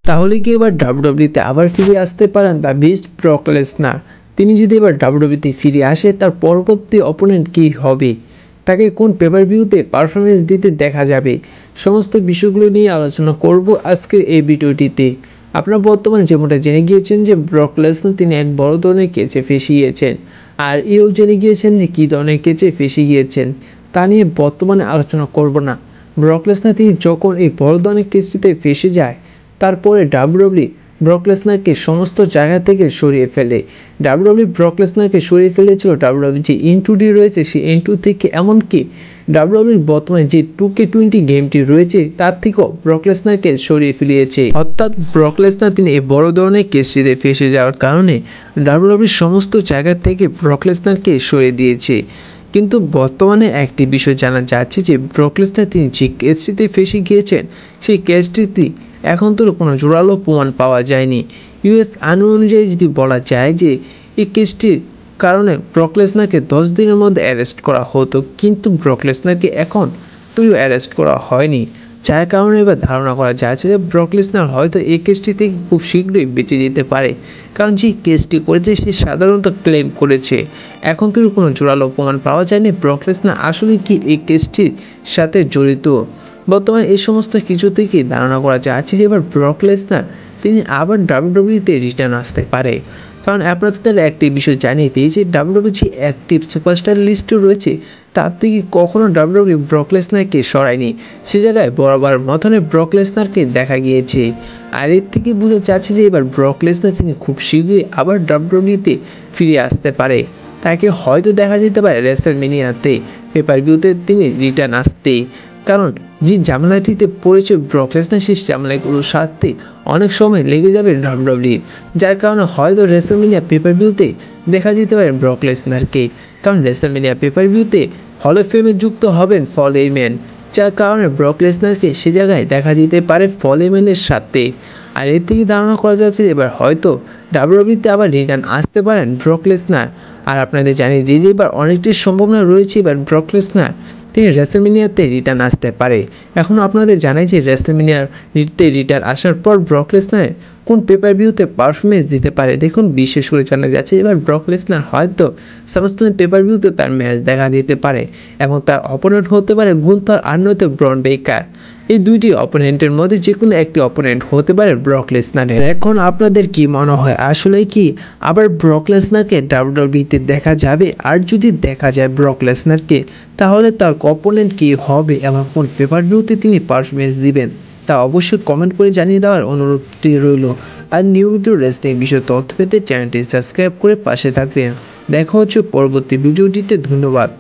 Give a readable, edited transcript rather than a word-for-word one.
তাহলে কি এবার ডাব্লিউডাব্লিউতে আবার ফিরে আসতে পারেন দ্য বিস্ট ব্রক লেসনার? তিনি যদি এবার ডাব্লিউডাব্লিউতে ফিরে আসে, তার পরবর্তী অপোনেন্ট কী হবে, তাকে কোন পেপার ভিউতে পারফরমেন্স দিতে দেখা যাবে, সমস্ত বিষয়গুলো নিয়ে আলোচনা করব আজকের এই ভিডিওটিতে। আপনারা বর্তমানে যেমনটা জেনে গিয়েছেন যে ব্রক লেসনার তিনি এক বড় ধরনের কেচে ফেঁসে গিয়েছেন, আর এও জেনে গিয়েছেন যে কী ধরনের কেচে ফেঁসে গিয়েছেন তা নিয়ে বর্তমানে আলোচনা করব না। ব্রক লেসনার তিনি যখন এই বড় ধরনের কেসটিতে ফেঁসে যায়, তারপরে ডাব্লিউডাব্লিউ ব্রক লেসনারকে সমস্ত জায়গা থেকে সরিয়ে ফেলে। ডাব্লিউডাব্লিউ ব্রক লেসনারকে সরিয়ে ফেলেছিল ডাব্লিউডাব্লিউ যে ইনটুডি রয়েছে সেই ইনটু থেকে, এমনকি ডাব্লিউডাব্লিউর বর্তমানে যে 2K20 গেমটি রয়েছে তার থেকেও ব্রক লেসনারকে সরিয়ে ফেলিয়েছে। অর্থাৎ ব্রক লেসনার তিনি এই বড় ধরনের কেসটিতে ফেঁসে যাওয়ার কারণে ডাব্লিউডাব্লিউর সমস্ত জায়গা থেকে ব্রক লেসনারকে সরিয়ে দিয়েছে। কিন্তু বর্তমানে একটি বিষয় জানা যাচ্ছে যে ব্রক লেসনার তিনি যে কেসটিতে ফেঁসে গিয়েছেন সেই কেসটিতে এখন তো কোনো জোরালো প্রমাণ পাওয়া যায়নি। ইউএস আইন অনুযায়ী যদি বলা যায় যে এই কেসটির কারণে ব্রক লেসনারকে 10 দিনের মধ্যে অ্যারেস্ট করা হতো, কিন্তু ব্রক লেসনারকে এখন তৈরি অ্যারেস্ট করা হয়নি, যার কারণে এবার ধারণা করা যাচ্ছে যে ব্রক লেসনার হয়তো এই কেসটি থেকে খুব শীঘ্রই বেঁচে যেতে পারে। কারণ যে কেসটি করেছে সে সাধারণত ক্লেম করেছে, এখন তো কোনো জোরালো প্রমাণ পাওয়া যায়নি ব্রক লেসনার আসলে কি এই কেসটির সাথে জড়িত। বর্তমানে এই সমস্ত কিছু থেকেই ধারণা করা যাচ্ছে যে এবার ব্রক লেসনার তিনি আবার ডাব্লিউডাব্লিউতে রিটার্ন আসতে পারে। কারণ আপনাদের একটি বিষয় জানিয়ে দিই যে ডাব্লিউডাব্লিউ যে অ্যাক্টিভ সুপারস্টার লিস্টে রয়েছে তার থেকে কখনো ডাব্লিউডাব্লিউ ব্রক লেসনারকে সরায়নি, সে জায়গায় বরাবর মতনে ব্রক লেসনারকে দেখা গিয়েছে। আর এর থেকে বোঝা যাচ্ছে যে এবার ব্রক লেসনার তিনি খুব শীঘ্রই আবার ডাব্লিউডাব্লিউতে ফিরে আসতে পারে। তাকে হয়তো দেখা যেতে পারে রেসলম্যানিয়াতে পেপার ভিউতে তিনি রিটার্ন আসতে। কারণ যে ঝামেলাটিতে পড়েছে ব্রক লেসনার সেই ঝামেলাগুলোর সাথে অনেক সময় লেগে যাবে ডাব্লিউডাব্লিউ, যার কারণে হয়তো রেসলম্যানিয়া পেপার ভিউতে দেখা যেতে পারে ব্রক লেসনারকে। কারণ রেসলম্যানিয়া পেপার ভিউতে হল অফ ফেমে যুক্ত হবেন পল হেইম্যান, যার কারণে ব্রক লেসনারকে সে জায়গায় দেখা যেতে পারে পল হেইম্যানের সাথে। আর এর থেকে ধারণা করা যাচ্ছে এবার হয়তো ডাব্লিউডাব্লিউতে আবার রিটার্ন আসতে পারেন ব্রক লেসনার। আর আপনাদের জানিয়ে যে এবার অনেকটি সম্ভাবনা রয়েছে এবার ব্রক লেসনার তিনি রেসলম্যানিয়াতে রিটার্ন আসতে পারে। এখন আপনাদের জানাই যে রেসলম্যানিয়াতে রিটার্ন আসার পর ব্রক লেসনার কোন পেপার ভিউতে পারফরমেন্স দিতে পারে। দেখুন, বিশেষ করে জানা যাচ্ছে এবার ব্রক লেসনার হয়তো সামস্টন পেপার ভিউতে তার ম্যাচ দেখা দিতে পারে এবং তার অপোনেন্ট হতে পারে গুন্থার আর নয়তো ব্রন বেকার। এই দুইটি অপোনেন্টের মধ্যে যে কোনো একটি অপোনেন্ট হতে পারে ব্রক লেসনারের। এখন আপনাদের কি মনে হয়, আসলে কি আবার ব্রক লেসনারকে ডাব্লিউডাব্লিউতে দেখা যাবে? আর যদি দেখা যায় ব্রক লেসনারকে, তাহলে তার অপোনেন্ট কি হবে এবং কোন পেপার ভিউতে তিনি পারফরমেন্স দিবেন তা অবশ্যই কমেন্ট করে জানিয়ে দেওয়ার অনুরোধটি রইল। আর নিয়মিত রেসলিং বিষয়ে তথ্য পেতে চ্যানেলটি সাবস্ক্রাইব করে পাশে থাকবেন। দেখা হচ্ছে পরবর্তী ভিডিওটিতে। ধন্যবাদ।